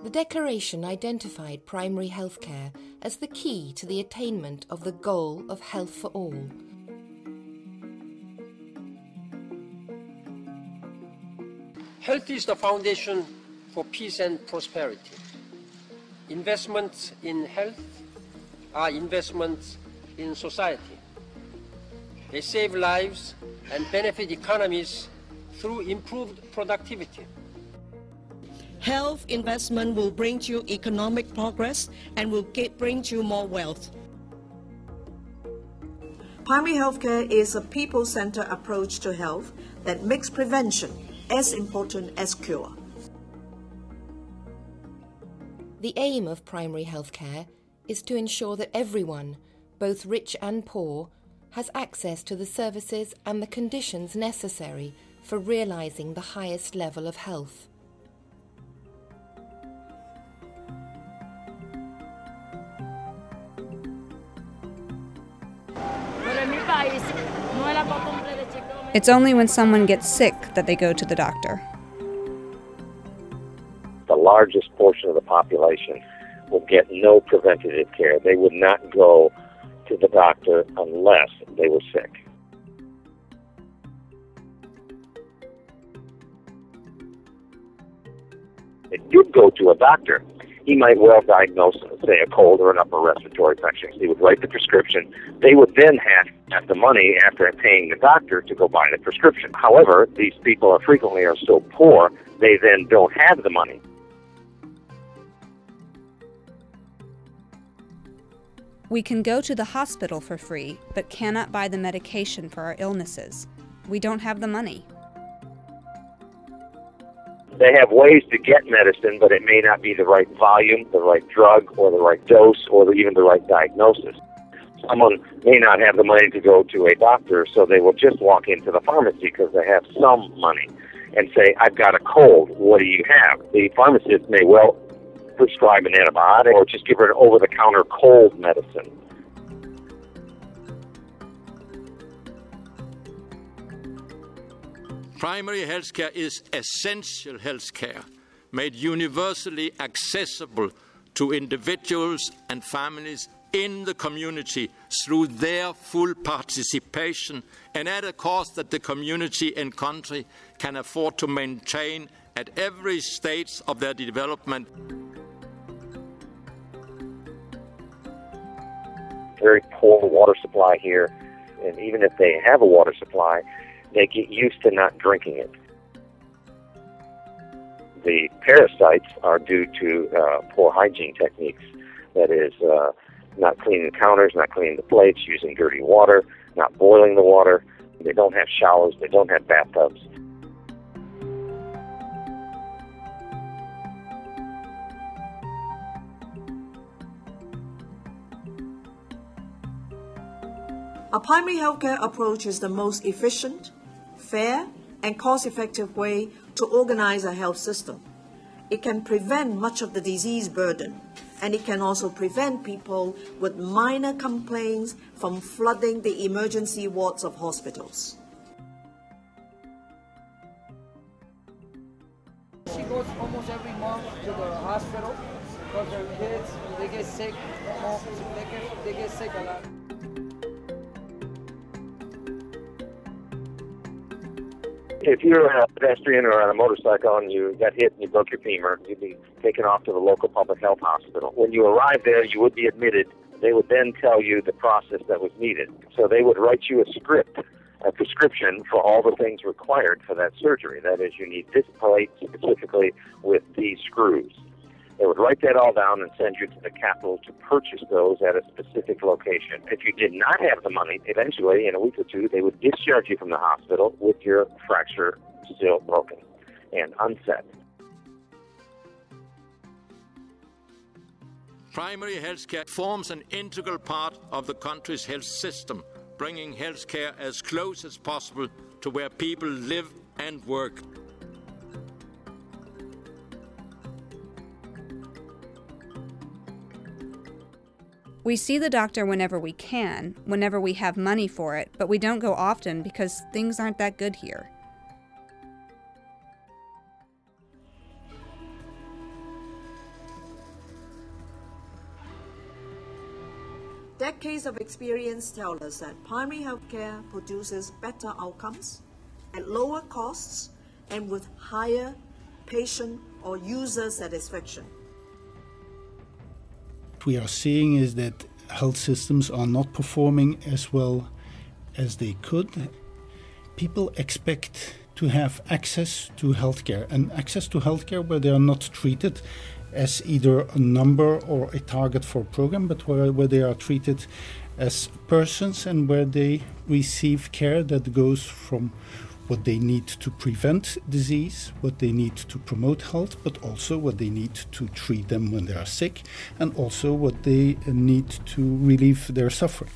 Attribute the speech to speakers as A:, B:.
A: The Declaration identified primary health care as the key to the attainment of the goal of health for all.
B: Health is the foundation for peace and prosperity. Investments in health are investments in society. They save lives and benefit economies through improved productivity.
C: Health investment will bring you economic progress and will bring you more wealth.
D: Primary healthcare is a people-centered approach to health that makes prevention as important as cure.
A: The aim of primary healthcare is to ensure that everyone, both rich and poor, has access to the services and the conditions necessary for realizing the highest level of health.
E: It's only when someone gets sick that they go to the doctor.
F: The largest portion of the population will get no preventative care. They would not go to the doctor unless they were sick. If you go to a doctor, he might well diagnose, say, a cold or an upper respiratory infection. He would write the prescription. They would then have the money after paying the doctor to go buy the prescription. However, these people frequently are so poor, they then don't have the money.
E: We can go to the hospital for free, but cannot buy the medication for our illnesses. We don't have the money.
F: They have ways to get medicine, but it may not be the right volume, the right drug, or the right dose, or even the right diagnosis. Someone may not have the money to go to a doctor, so they will just walk into the pharmacy because they have some money and say, I've got a cold, what do you have? The pharmacist may well prescribe an antibiotic or just give her an over-the-counter cold medicine.
G: Primary health care is essential health care, made universally accessible to individuals and families in the community through their full participation and at a cost that the community and country can afford to maintain at every stage of their development.
F: Very poor water supply here, and even if they have a water supply, they get used to not drinking it. The parasites are due to poor hygiene techniques. That is, not cleaning the counters, not cleaning the plates, using dirty water, not boiling the water. They don't have showers, they don't have bathtubs.
D: A primary healthcare approach is the most efficient, fair, and cost-effective way to organize a health system. It can prevent much of the disease burden, and it can also prevent people with minor complaints from flooding the emergency wards of hospitals.
H: She goes almost every month to the hospital because her kids, they get sick. They get sick a lot.
F: If you're a pedestrian or on a motorcycle and you got hit and you broke your femur, you'd be taken off to the local public health hospital. When you arrive there, you would be admitted. They would then tell you the process that was needed. So they would write you a script, a prescription for all the things required for that surgery. That is, you need this plate specifically with these screws. They would write that all down and send you to the capital to purchase those at a specific location. If you did not have the money, eventually, in a week or two, they would discharge you from the hospital with your fracture still broken and unset.
G: Primary health care forms an integral part of the country's health system, bringing health care as close as possible to where people live and work.
E: We see the doctor whenever we can, whenever we have money for it, but we don't go often because things aren't that good here.
D: Decades of experience tell us that primary healthcare produces better outcomes at lower costs and with higher patient or user satisfaction.
I: What we are seeing is that health systems are not performing as well as they could. People expect to have access to healthcare, and access to healthcare where they are not treated as either a number or a target for a program, but where they are treated as persons and where they receive care that goes from what they need to prevent disease, what they need to promote health, but also what they need to treat them when they are sick, and also what they need to relieve their suffering.